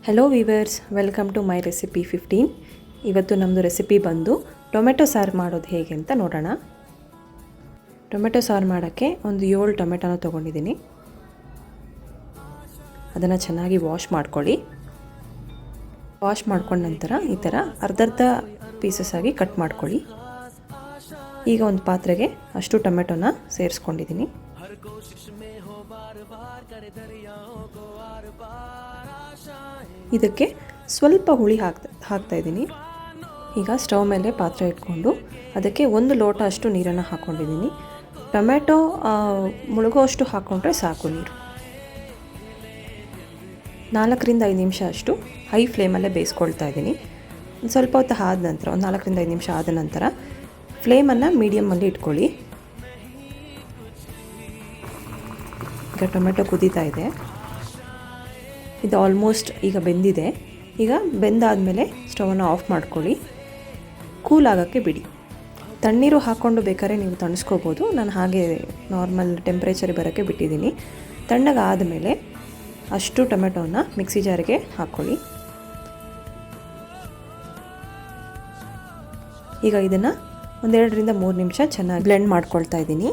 Hello viewers, welcome to my recipe 15. ಇವತ್ತು ನಮ್ಮದು recipe ಬಂದು ಟೊಮೆಟೊ ಸಾರು ಮಾಡೋದು ಹೇಗೆ ಅಂತ ನೋಡೋಣ. ಟೊಮೆಟೊ ಸಾರು ಮಾಡೋಕ್ಕೆ ಒಂದು 7 ಟೊಮೆಟೊನ ತೊಗೊಂಡಿದ್ದೀನಿ. ಅದನ್ನು ಚೆನ್ನಾಗಿ ವಾಶ್ ಮಾಡ್ಕೊಳ್ಳಿ. ವಾಶ್ ಮಾಡ್ಕೊಂಡ ನಂತರ ಈ ಥರ ಅರ್ಧ ಪೀಸಸ್ ಆಗಿ ಕಟ್ ಮಾಡ್ಕೊಳ್ಳಿ. ಈಗ ಒಂದು ಪಾತ್ರೆಗೆ ಅಷ್ಟು ಟೊಮೆಟೊನ ಸೇರಿಸ್ಕೊಂಡಿದ್ದೀನಿ. ಇದಕ್ಕೆ ಸ್ವಲ್ಪ ಹುಳಿ ಹಾಕ್ತಾ ಇದ್ದೀನಿ. ಈಗ ಸ್ಟವ್ ಮೇಲೆ ಪಾತ್ರೆ ಇಟ್ಕೊಂಡು ಅದಕ್ಕೆ 1 ಲೋಟ ಅಷ್ಟು ನೀರನ್ನು ಹಾಕ್ಕೊಂಡಿದ್ದೀನಿ. ಟೊಮೆಟೊ ಮುಳುಗೋ ಅಷ್ಟು ಹಾಕ್ಕೊಂಡ್ರೆ ಸಾಕು ನೀರು. 4ರಿಂದ 5 ನಿಮಿಷ ಅಷ್ಟು ಹೈ ಫ್ಲೇಮಲ್ಲೇ ಬೇಯಿಸ್ಕೊಳ್ತಾ ಇದ್ದೀನಿ. ಸ್ವಲ್ಪ ಹೊತ್ತು ಆದ ನಂತರ, ಒಂದು 4ರಿಂದ 5 ನಿಮಿಷ ಆದ ನಂತರ ಫ್ಲೇಮನ್ನು ಮೀಡಿಯಮಲ್ಲಿ ಇಟ್ಕೊಳ್ಳಿ. ಈಗ ಟೊಮೆಟೊ ಕುದೀತಾ ಇದೆ. ಇದು ಆಲ್ಮೋಸ್ಟ್ ಈಗ ಬೆಂದಿದೆ. ಈಗ ಬೆಂದಾದಮೇಲೆ ಸ್ಟವನ್ನು ಆಫ್ ಮಾಡ್ಕೊಳ್ಳಿ. ಕೂಲ್ ಆಗೋಕ್ಕೆ ಬಿಡಿ. ತಣ್ಣೀರು ಹಾಕ್ಕೊಂಡು ಬೇಕಾದ್ರೆ ನೀವು ತಣಿಸ್ಕೋಬೋದು. ನಾನು ಹಾಗೆ ನಾರ್ಮಲ್ ಟೆಂಪ್ರೇಚರ್ ಬರೋಕ್ಕೆ ಬಿಟ್ಟಿದ್ದೀನಿ. ತಣ್ಣಗಾದಮೇಲೆ ಅಷ್ಟು ಟೊಮೆಟೊನ ಮಿಕ್ಸಿ ಜಾರಿಗೆ ಹಾಕ್ಕೊಳ್ಳಿ. ಈಗ ಇದನ್ನು 1-2ರಿಂದ 3 ನಿಮಿಷ ಚೆನ್ನಾಗಿ ಬ್ಲೆಂಡ್ ಮಾಡ್ಕೊಳ್ತಾ ಇದ್ದೀನಿ.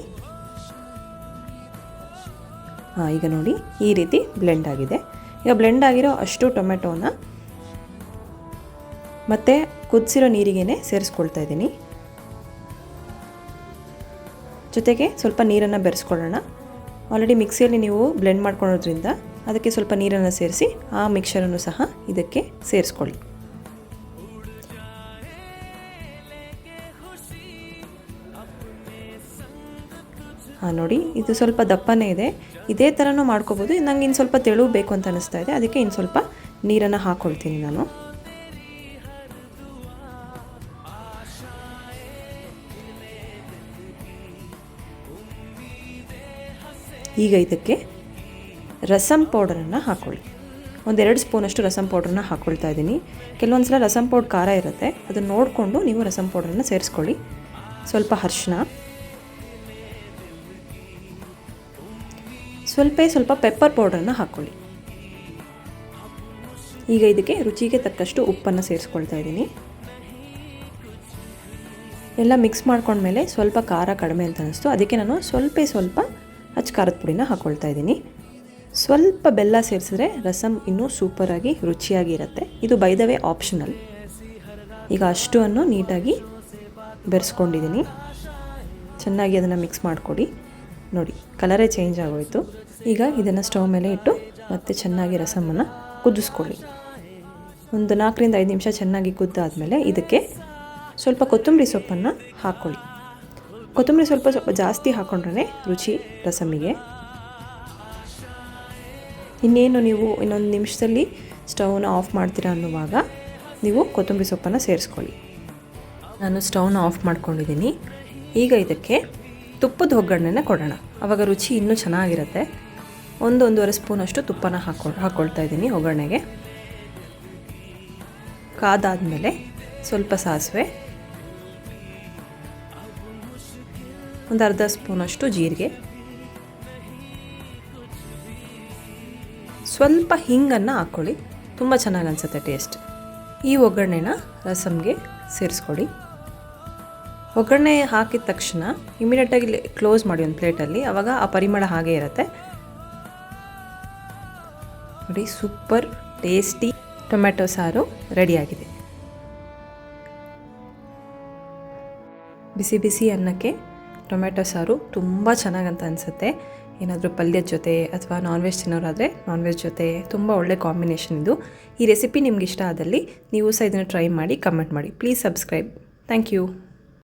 ಈಗ ನೋಡಿ, ಈ ರೀತಿ ಬ್ಲೆಂಡ್ ಆಗಿದೆ. ಈಗ ಬ್ಲೆಂಡ್ ಆಗಿರೋ ಅಷ್ಟು ಟೊಮೆಟೊನ ಮತ್ತೆ ಕುದಿಸಿರೋ ನೀರಿಗೇ ಸೇರಿಸ್ಕೊಳ್ತಾ ಇದ್ದೀನಿ. ಜೊತೆಗೆ ಸ್ವಲ್ಪ ನೀರನ್ನು ಬೆರೆಸ್ಕೊಳ್ಳೋಣ. ಆಲ್ರೆಡಿ ಮಿಕ್ಸಿಯಲ್ಲಿ ನೀವು ಬ್ಲೆಂಡ್ ಮಾಡ್ಕೊಳ್ಳೋದ್ರಿಂದ ಅದಕ್ಕೆ ಸ್ವಲ್ಪ ನೀರನ್ನು ಸೇರಿಸಿ ಆ ಮಿಕ್ಸರನ್ನು ಸಹ ಇದಕ್ಕೆ ಸೇರಿಸ್ಕೊಳ್ಳಿ. ನೋಡಿ, ಇದು ಸ್ವಲ್ಪ ದಪ್ಪನೇ ಇದೆ. ಇದೇ ಥರನೂ ಮಾಡ್ಕೋಬೋದು. ನನಗೆ ಇನ್ನು ಸ್ವಲ್ಪ ತೆಳು ಬೇಕು ಅಂತ ಅನಿಸ್ತಾ ಇದೆ, ಅದಕ್ಕೆ ಇನ್ನು ಸ್ವಲ್ಪ ನೀರನ್ನು ಹಾಕ್ಕೊಳ್ತೀನಿ ನಾನು. ಈಗ ಇದಕ್ಕೆ ರಸಂ ಪೌಡರನ್ನು ಹಾಕ್ಕೊಳ್ಳಿ. 1-2 ಸ್ಪೂನಷ್ಟು ರಸಂ ಪೌಡ್ರನ್ನ ಹಾಕ್ಕೊಳ್ತಾ ಇದ್ದೀನಿ. ಕೆಲವೊಂದು ಸಲ ರಸಂ ಪೌಡ್ರ್ ಖಾರ ಇರುತ್ತೆ, ಅದನ್ನು ನೋಡಿಕೊಂಡು ನೀವು ರಸಂ ಪೌಡ್ರನ್ನು ಸೇರಿಸ್ಕೊಳ್ಳಿ. ಸ್ವಲ್ಪ ಅರಿಶಿನ, ಸ್ವಲ್ಪ ಪೆಪ್ಪರ್ ಪೌಡರನ್ನು ಹಾಕ್ಕೊಳ್ಳಿ. ಈಗ ಇದಕ್ಕೆ ರುಚಿಗೆ ತಕ್ಕಷ್ಟು ಉಪ್ಪನ್ನು ಸೇರಿಸ್ಕೊಳ್ತಾ ಇದ್ದೀನಿ. ಎಲ್ಲ ಮಿಕ್ಸ್ ಮಾಡ್ಕೊಂಡ್ಮೇಲೆ ಸ್ವಲ್ಪ ಖಾರ ಕಡಿಮೆ ಅಂತ ಅನಿಸ್ತು, ಅದಕ್ಕೆ ನಾನು ಸ್ವಲ್ಪ ಅಚ್ಚ ಖಾರದ ಪುಡಿನ ಹಾಕ್ಕೊಳ್ತಾ ಇದ್ದೀನಿ. ಸ್ವಲ್ಪ ಬೆಲ್ಲ ಸೇರಿಸಿದ್ರೆ ರಸಮ್ ಇನ್ನೂ ಸೂಪರಾಗಿ ರುಚಿಯಾಗಿರುತ್ತೆ. ಇದು ಬೈ ದ ವೇ ಆಪ್ಷನಲ್. ಈಗ ಅಷ್ಟನ್ನು ನೀಟಾಗಿ ಬೆರೆಸ್ಕೊಂಡಿದ್ದೀನಿ. ಚೆನ್ನಾಗಿ ಅದನ್ನು ಮಿಕ್ಸ್ ಮಾಡಿಕೊಡಿ. ನೋಡಿ, ಕಲರೇ ಚೇಂಜ್ ಆಗೋಯಿತು. ಈಗ ಇದನ್ನು ಸ್ಟವ್ ಮೇಲೆ ಇಟ್ಟು ಮತ್ತೆ ಚೆನ್ನಾಗಿ ರಸಮನ್ನು ಕುದಿಸ್ಕೊಳ್ಳಿ. ಒಂದು 4ರಿಂದ 5 ನಿಮಿಷ ಚೆನ್ನಾಗಿ ಕುದ್ದಾದಮೇಲೆ ಇದಕ್ಕೆ ಸ್ವಲ್ಪ ಕೊತ್ತಂಬರಿ ಸೊಪ್ಪನ್ನು ಹಾಕ್ಕೊಳ್ಳಿ. ಕೊತ್ತಂಬರಿ ಸ್ವಲ್ಪ ಜಾಸ್ತಿ ಹಾಕ್ಕೊಂಡ್ರೆ ರುಚಿ ರಸಮಿಗೆ. ಇನ್ನೇನು ನೀವು ಇನ್ನೊಂದು ನಿಮಿಷದಲ್ಲಿ ಸ್ಟವ್ನ ಆಫ್ ಮಾಡ್ತೀರಾ ಅನ್ನುವಾಗ ನೀವು ಕೊತ್ತಂಬರಿ ಸೊಪ್ಪನ್ನು ಸೇರಿಸ್ಕೊಳ್ಳಿ. ನಾನು ಸ್ಟವ್ನ ಆಫ್ ಮಾಡ್ಕೊಂಡಿದ್ದೀನಿ. ಈಗ ಇದಕ್ಕೆ ತುಪ್ಪದ ಒಗ್ಗರಣೆನ ಕೊಡೋಣ. ಆವಾಗ ರುಚಿ ಇನ್ನೂ ಚೆನ್ನಾಗಿರುತ್ತೆ. 1-1.5 ಸ್ಪೂನಷ್ಟು ತುಪ್ಪನ ಹಾಕ್ಕೊಳ್ತಾ ಇದ್ದೀನಿ ಒಗ್ಗರಣೆಗೆ. ಕಾದಾದಮೇಲೆ ಸ್ವಲ್ಪ ಸಾಸಿವೆ, ಒಂದು ಅರ್ಧ ಸ್ಪೂನಷ್ಟು ಜೀರಿಗೆ, ಸ್ವಲ್ಪ ಹಿಂಗನ್ನು ಹಾಕ್ಕೊಳ್ಳಿ. ತುಂಬ ಚೆನ್ನಾಗಿ ಅನಿಸುತ್ತೆ ಟೇಸ್ಟ್. ಈ ಒಗ್ಗರಣೆನ ರಸಮ್ಗೆ ಸೇರಿಸ್ಕೊಳ್ಳಿ. ಒಗ್ಗರಣೆ ಹಾಕಿದ ತಕ್ಷಣ ಇಮಿಡಿಯೇಟಾಗಿ ಕ್ಲೋಸ್ ಮಾಡಿ ಒಂದು ಪ್ಲೇಟಲ್ಲಿ. ಆವಾಗ ಆ ಪರಿಮಳ ಹಾಗೆ ಇರುತ್ತೆ. ನೋಡಿ, ಸೂಪರ್ ಟೇಸ್ಟಿ ಟೊಮೆಟೊ ಸಾರು ರೆಡಿಯಾಗಿದೆ. ಬಿಸಿ ಬಿಸಿ ಅನ್ನಕ್ಕೆ ಟೊಮೆಟೊ ಸಾರು ತುಂಬ ಚೆನ್ನಾಗಂತ ಅನಿಸುತ್ತೆ. ಏನಾದರೂ ಪಲ್ಯದ ಜೊತೆ ಅಥವಾ ನಾನ್ ವೆಜ್ ತಿನ್ನೋರಾದರೆ ನಾನ್ ವೆಜ್ ಜೊತೆ ತುಂಬ ಒಳ್ಳೆ ಕಾಂಬಿನೇಷನ್ ಇದು. ಈ ರೆಸಿಪಿ ನಿಮ್ಗೆ ಇಷ್ಟ ಆದಲ್ಲಿ ನೀವು ಸಹ ಇದನ್ನು ಟ್ರೈ ಮಾಡಿ ಕಮೆಂಟ್ ಮಾಡಿ. Please subscribe. Thank you.